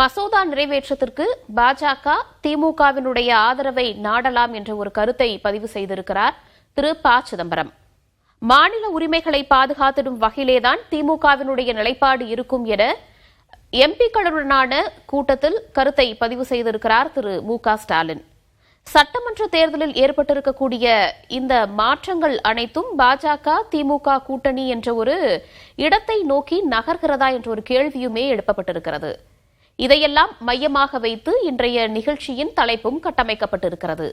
மசோதா நிறைவேற்றத்திற்கு பாஜக திமுகவினுடைய ஆதரவை நாடலாம் என்ற ஒரு கருத்தை பதிவு செய்திருக்கிறார் திரு ப சிதம்பரம். மாநில உரிமைகளை பாதுகாத்திடும் வகையிலேதான் திமுகவினுடைய நிலைப்பாடு இருக்கும் என எம்பிக்களுடனான கூட்டத்தில் கருத்தை பதிவு செய்திருக்கிறார் திரு மு க ஸ்டாலின். சட்டமன்ற தேர்தலில் ஏற்பட்டிருக்கக்கூடிய இந்த மாற்றங்கள் அனைத்தும் பாஜக திமுக கூட்டணி என்ற ஒரு இடத்தை நோக்கி நகர்கிறதா என்ற ஒரு கேள்வியுமே எழுப்பப்பட்டிருக்கிறது. இதையெல்லாம் மையமாக வைத்து இன்றைய நிகழ்ச்சியின் தலைப்பும் கட்டமைக்கப்பட்டிருக்கிறது.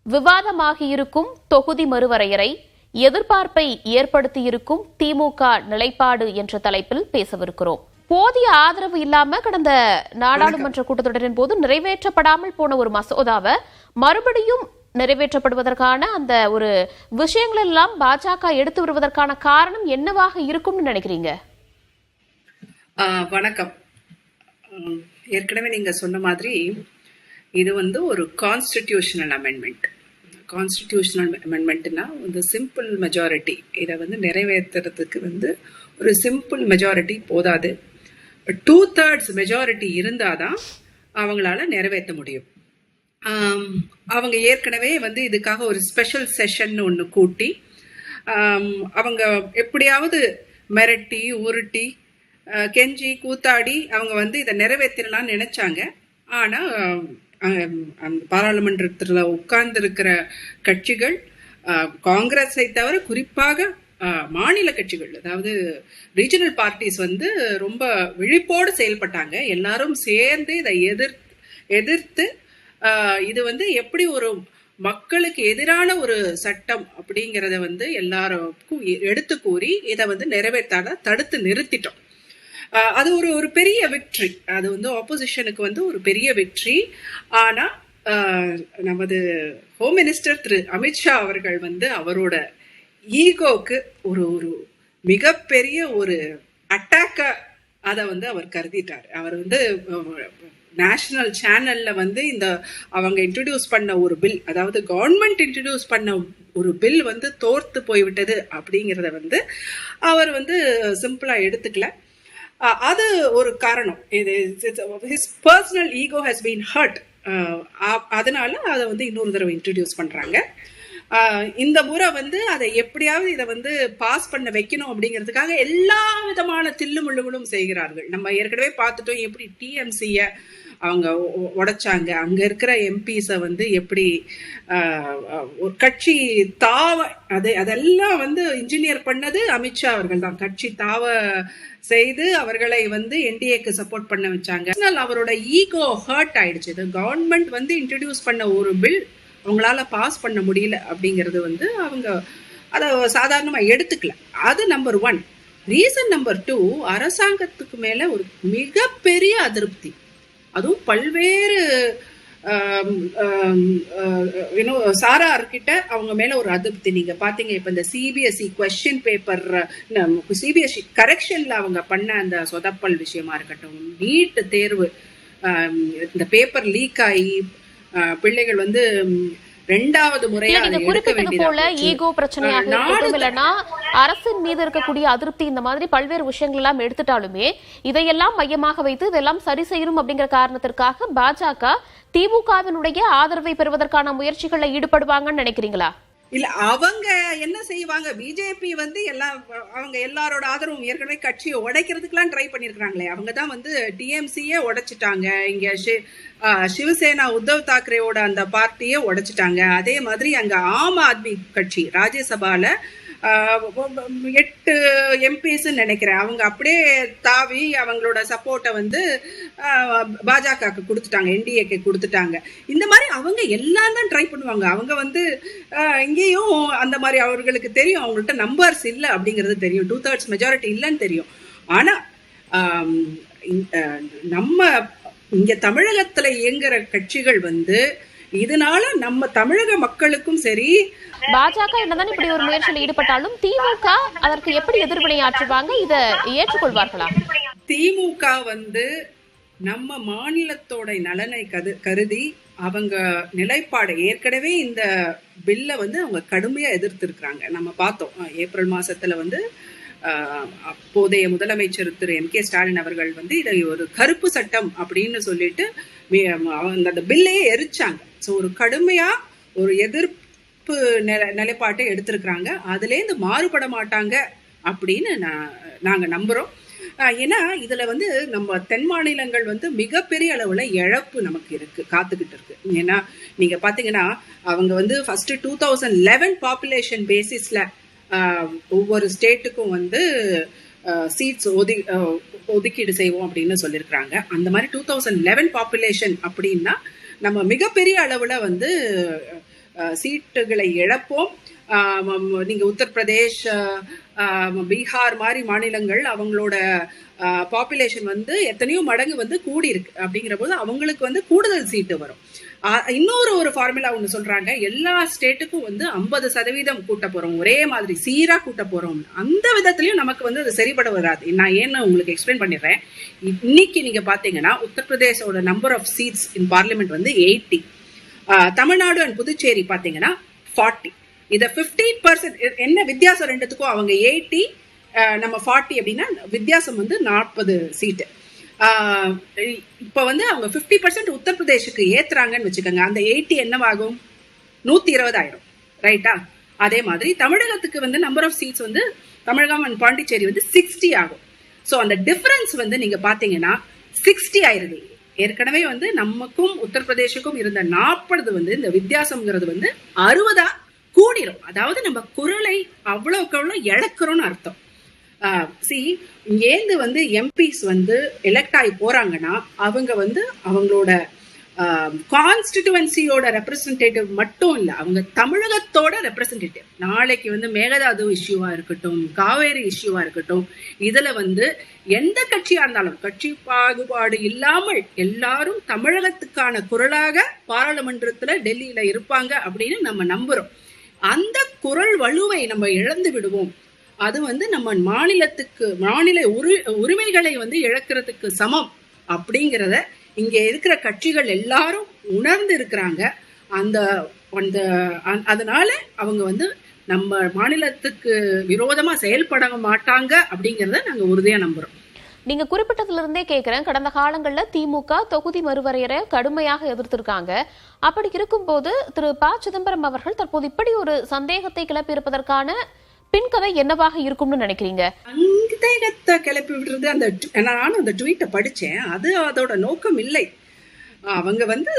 விவாதமாகியிருக்கும் தொகுதி மறுவரையறை, எதிர்பார்ப்பை ஏற்படுத்தியிருக்கும் திமுக நிலைப்பாடு என்ற தலைப்பில் பேசவிருக்கிறோம். போதிய ஆதரவு இல்லாம கடந்த நாடாளுமன்ற கூட்டத்தொடரின் போது நிறைவேற்றப்படாமல் போன ஒரு மசோதாவை மறுபடியும் நிறைவேற்றப்படுவதற்கான அந்த ஒரு விஷயங்கள் எல்லாம் பாஜக எடுத்து வருவதற்கான காரணம் என்னவாக இருக்கும்னு நினைக்கிறீங்க? வணக்கம். ஏற்கனவே நீங்க சொன்ன மாதிரி இது ஒரு கான்ஸ்டிடியூஷனல் அமெண்ட்மெண்ட். கான்ஸ்டிடியூஷனல் அமெண்ட்மெண்ட்னா சிம்பிள் மெஜாரிட்டி. இதை நிறைவேற்றுறதுக்கு ஒரு சிம்பிள் மெஜாரிட்டி போதாது. 2/3 மெஜாரிட்டி இருந்தாதான் அவங்களால நிறைவேற்ற முடியும். அவங்க ஏற்கனவே இதுக்காக ஒரு ஸ்பெஷல் செஷன் ஒன்று கூட்டி அவங்க எப்படியாவது மிரட்டி உருட்டி கெஞ்சி கூத்தாடி அவங்க இதை நிறைவேற்றலாம்னு நினைச்சாங்க. ஆனா பாராளுமன்றத்தில் உட்கார்ந்து இருக்கிற கட்சிகள், காங்கிரஸை தவிர குறிப்பாக மாநில கட்சிகள், அதாவது ரீஜனல் பார்ட்டிஸ் ரொம்ப விழிப்போடு செயல்பட்டாங்க. எல்லாரும் சேர்ந்து இதை எதிர்த்து இது எப்படி ஒரு மக்களுக்கு எதிரான ஒரு சட்டம் அப்படிங்கிறத எல்லாருக்கும் எடுத்து கூறி இதை நிறைவேற்றாத தடுத்து நிறுத்திட்டோம். அது ஒரு பெரிய விக்டரி. அது ஆப்போசிஷனுக்கு ஒரு பெரிய விக்டரி. ஆனா நமது ஹோம் மினிஸ்டர் திரு அமித்ஷா அவர்கள் அவரோட ஈகோக்கு ஒரு மிகப்பெரிய ஒரு அட்டாக்க அதை அவர் கருதிட்டார். அவர் நேஷனல் சேனல்ல இந்த அவங்க இன்ட்ரடியூஸ் பண்ண ஒரு பில், அதாவது கவர்மெண்ட் இன்ட்ரடியூஸ் பண்ண ஒரு பில் தோர்த்து போய்விட்டது அப்படிங்கிறத அவர் சிம்பிளா எடுத்துக்கல. அது ஒரு காரணம். His personal ego has been hurt. அதனால அதை இன்னொரு தடவை இன்ட்ரடியூஸ் பண்றாங்க. இந்த முறை அதை எப்படியாவது இதை பாஸ் பண்ண வைக்கணும் அப்படிங்கிறதுக்காக எல்லா விதமான தில்லுமுள்ளுகளும் செய்கிறார்கள். நம்ம ஏற்கனவே பார்த்துட்டோம் எப்படி டிஎம்சிய அவங்க உடைச்சாங்க, அங்க இருக்கிற எம்பிஸை எப்படி ஒரு கட்சி தாவ அதெல்லாம் இன்ஜினியர் பண்ணது அமித்ஷா அவர்கள் தான். கட்சி தாவ செய்து அவர்களை என்டிஏக்கு சப்போர்ட் பண்ண வச்சாங்க. அவரோட ஈகோ ஹர்ட் ஆயிடுச்சு. கவர்மெண்ட் இன்ட்ரடியூஸ் பண்ண ஒரு பில் அவங்களால பாஸ் பண்ண முடியல அப்படிங்கிறது அவங்க அதை சாதாரணமா எடுத்துக்கல. அது நம்பர் 1. ரீசன் நம்பர் 2, அரசாங்கத்துக்கு மேல ஒரு மிகப்பெரிய அதிருப்தி. அதுவும் பல்வேறு சாரார்கிட்ட அவங்க மேல ஒரு அதிருப்தி. நீங்க பாத்தீங்க இப்ப இந்த சிபிஎஸ்இ கொஸ்டின் பேப்பர், சிபிஎஸ்இ கரெக்ஷன்ல அவங்க பண்ண அந்த சொதப்பல் விஷயமா இருக்கட்டும், நீட் தேர்வு இந்த பேப்பர் லீக் ஆகி பிள்ளைகள் 2வது முறையா குறிப்பிட்டது போல ஈகோ பிரச்சனையாக இல்லைன்னா அரசின் மீது இருக்கக்கூடிய அதிருப்தி, இந்த மாதிரி பல்வேறு விஷயங்கள் எல்லாம் எடுத்துட்டாலுமே இதையெல்லாம் மையமாக வைத்து இதெல்லாம் சரி செய்யணும் அப்படிங்கிற காரணத்திற்காக பாஜக திமுகவினுடைய ஆதரவை பெறுவதற்கான முயற்சிகளை ஈடுபடுவாங்கன்னு நினைக்கிறீங்களா? இல்ல, அவங்க என்ன செய்வாங்க, பிஜேபி அவங்க எல்லாரோட ஆதரவும் ஏற்கனவே கட்சியை உடைக்கிறதுக்கெல்லாம் ட்ரை பண்ணிருக்காங்களே. அவங்க தான் டிஎம்சியே உடைச்சிட்டாங்க. இங்க சிவசேனா உத்தவ் தாக்கரேவோட அந்த பார்ட்டியே உடைச்சிட்டாங்க. அதே மாதிரி அங்க ஆம் ஆத்மி கட்சி ராஜ்யசபால 8 எம்பிஸ் நினைக்கிறேன், அவங்க அப்படியே தாவி அவங்களோட சப்போர்ட்டை பாஜகவுக்கு கொடுத்துட்டாங்க, என்டிஏக்கு கொடுத்துட்டாங்க. இந்த மாதிரி அவங்க எல்லாம் தான் ட்ரை பண்ணுவாங்க. அவங்க இங்கேயும் அந்த மாதிரி அவர்களுக்கு தெரியும், அவங்கள்ட்ட நம்பர்ஸ் இல்லை அப்படிங்கிறது தெரியும், 2/3 மெஜாரிட்டி இல்லைன்னு தெரியும். ஆனா நம்ம இங்க தமிழகத்துல இயங்குற கட்சிகள் இதனால நம்ம தமிழக மக்களுக்கும் சரி, பாஜக என்னதான் இப்படி ஒரு முயற்சியில் ஈடுபட்டாலும் திமுக அதற்கு எப்படி எதிர்வினை ஆற்றுவாங்க, இதை ஏற்றுக்கொள்வார்களா? திமுக நம்ம மாநிலத்தோட நலனை கருதி அவங்க நிலைப்பாடு ஏற்கனவே இந்த பில்ல அவங்க கடுமையா எதிர்த்து இருக்கிறாங்க. நம்ம பார்த்தோம் ஏப்ரல் மாசத்துல அப்போதைய முதலமைச்சர் திரு M.K. ஸ்டாலின் அவர்கள் வந்து இதை ஒரு கருப்பு சட்டம் அப்படின்னு சொல்லிட்டு அந்த பில்லையே எரிச்சாங்க. ஸோ ஒரு கடுமையா ஒரு எதிர்ப்பு நிலைப்பாட்டை எடுத்திருக்கிறாங்க. அதுலேருந்து மாறுபட மாட்டாங்க அப்படின்னு நாங்க நம்புறோம். ஏன்னா இதுல வந்து நம்ம தென் மாநிலங்கள் வந்து மிகப்பெரிய அளவுல இழப்பு நமக்கு காத்துக்கிட்டு இருக்கு. ஏன்னா நீங்க பாத்தீங்கன்னா அவங்க வந்து ஃபர்ஸ்ட் 2011 பாப்புலேஷன் பேசிஸ்ல ஒவ்வொரு ஸ்டேட்டுக்கும் வந்து சீட்ஸ் ஒதுக்கீடு செய்வோம் அப்படின்னு சொல்லியிருக்கிறாங்க. அந்த மாதிரி 2011 பாப்புலேஷன் அப்படின்னா நம்ம மிகப்பெரிய அளவுல வந்து சீட்டுகளை இழப்போம். நீங்க உத்தரப்பிரதேஷ், பீகார் மாதிரி மாநிலங்கள் அவங்களோட பாப்புலேஷன் வந்து எத்தனையோ மடங்கு வந்து கூடி இருக்கு. அப்படிங்கிற போது அவங்களுக்கு வந்து கூடுதல் சீட்டு வரும். இன்னொரு ஃபார்முலா ஒண்ணு சொல்றாங்க, எல்லா ஸ்டேட்டுக்கும் வந்து 50% கூட்ட போறோம், ஒரே மாதிரி சீரா கூட்ட போறோம். அந்த விதத்திலயும் நமக்கு வந்து அது சரிபட வராது. நான் ஏன்னு உங்களுக்கு எக்ஸ்பிளைன் பண்ணிடுறேன். இன்னைக்கு நீங்க பாத்தீங்கன்னா உத்தரப்பிரதேசோட number of seats in parliament வந்து 80. தமிழ்நாடு அண்ட் புதுச்சேரி பாத்தீங்கன்னா 40. இத 15% என்ன வித்தியாசம் ரெண்டுத்துக்கும்? அவங்க 80, நம்ம 40 அப்படின்னா வித்தியாசம் வந்து 40 சீட்டு. இப்ப வந்து அவங்க 50% உத்தரப்பிரதேசுக்கு ஏத்துறாங்கன்னு வச்சுக்கோங்க. அந்த 80 என்னவாகும்? 120 ஆயிரும். ரைட்டா? அதே மாதிரி தமிழகத்துக்கு வந்து நம்பர் ஆஃப் சீட்ஸ் வந்து தமிழகம் அண்ட் பாண்டிச்சேரி வந்து 60 ஆகும். ஸோ அந்த டிஃபரன்ஸ் வந்து நீங்க பாத்தீங்கன்னா 60 ஆயிருது. ஏற்கனவே வந்து நமக்கும் உத்தரப்பிரதேசுக்கும் இருந்த 40 வந்து இந்த வித்தியாசம்ங்கிறது வந்து 60 கூடிரும். அதாவது நம்ம குரலை அவ்வளவுக்கு அவ்வளவு இழக்கிறோம்னு அர்த்தம். இங்கேந்து வந்து எம்பிஸ் வந்து எலெக்ட் ஆகி போறாங்கன்னா அவங்க வந்து அவங்களோட கான்ஸ்டிடுவன்சியோட ரெப்ரசன்டேட்டிவ் மட்டும் இல்ல, அவங்க தமிழகத்தோட ரெப்ரசன்டேட்டிவ். நாளைக்கு வந்து மேகதாது இஷ்யூவா இருக்கட்டும், காவேரி இஷ்யூவா இருக்கட்டும், இதுல வந்து எந்த கட்சியா இருந்தாலும் கட்சி பாகுபாடு இல்லாமல் எல்லாரும் தமிழகத்துக்கான குரலாக பாராளுமன்றத்துல டெல்லியில இருப்பாங்க அப்படின்னு நம்ம நம்புறோம். அந்த குரல் வலுவை நம்ம இழந்து விடுவோம். அது வந்து நம்ம மாநில உரிமைகளை வந்து இழக்கிறதுக்கு சமம் அப்படிங்கிறத இங்க இருக்கிற கட்சிகள் எல்லாரும் உணர்ந்து இருக்கிறாங்க. அதனால அவங்க வந்து நம்ம மாநிலத்துக்கு விரோதமா செயல்பட மாட்டாங்க அப்படிங்கறத நாங்க உறுதியா நம்புறோம். நீங்க குறிப்பிட்டதுல இருந்தே கேக்குறேன், கடந்த காலங்கள்ல திமுக தொகுதி மறுவரையறை கடுமையாக எதிர்த்திருக்காங்க. அப்படி இருக்கும்போது திரு ப. சிதம்பரம் அவர்கள் தற்போது இப்படி ஒரு சந்தேகத்தை கிளப்பி இருப்பதற்கான பின்கதை என்னவாக இருக்கும்னு நினைக்கிறீங்க? சந்தேகத்தை கிளப்பி விடுறது, நானும் அந்த ட்வீட்டை படிச்சேன். அது அதோட நோக்கம் இல்லை. அவங்க வந்து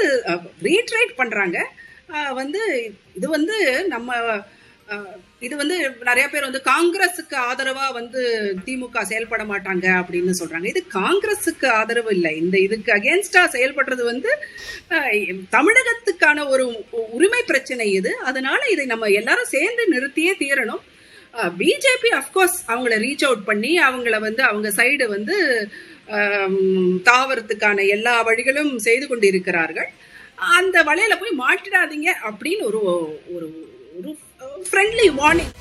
ரீட்ரைட் பண்றாங்க. வந்து இது வந்து இது வந்து நிறைய பேர் வந்து காங்கிரஸுக்கு ஆதரவா வந்து திமுக செயல்பட மாட்டாங்க அப்படின்னு சொல்றாங்க. இது காங்கிரஸுக்கு ஆதரவு இல்லை. இதுக்கு அகேன்ஸ்டா செயல்படுறது வந்து தமிழகத்துக்கான ஒரு உரிமை பிரச்சனை இது. அதனால இதை நம்ம எல்லாரும் சேர்ந்து நிறுத்தியே தீரணும். பிஜேபி அப்கோர்ஸ் அவங்கள ரீச் அவுட் பண்ணி அவங்கள வந்து அவங்க சைடு வந்து தாவரத்துக்கான எல்லா வழிகளும் செய்து கொண்டிருக்கிறார்கள். அந்த வலையில போய் மாட்டிடாதீங்க அப்படின்னு ஒரு ஃப்ரெண்ட்லி வார்னிங்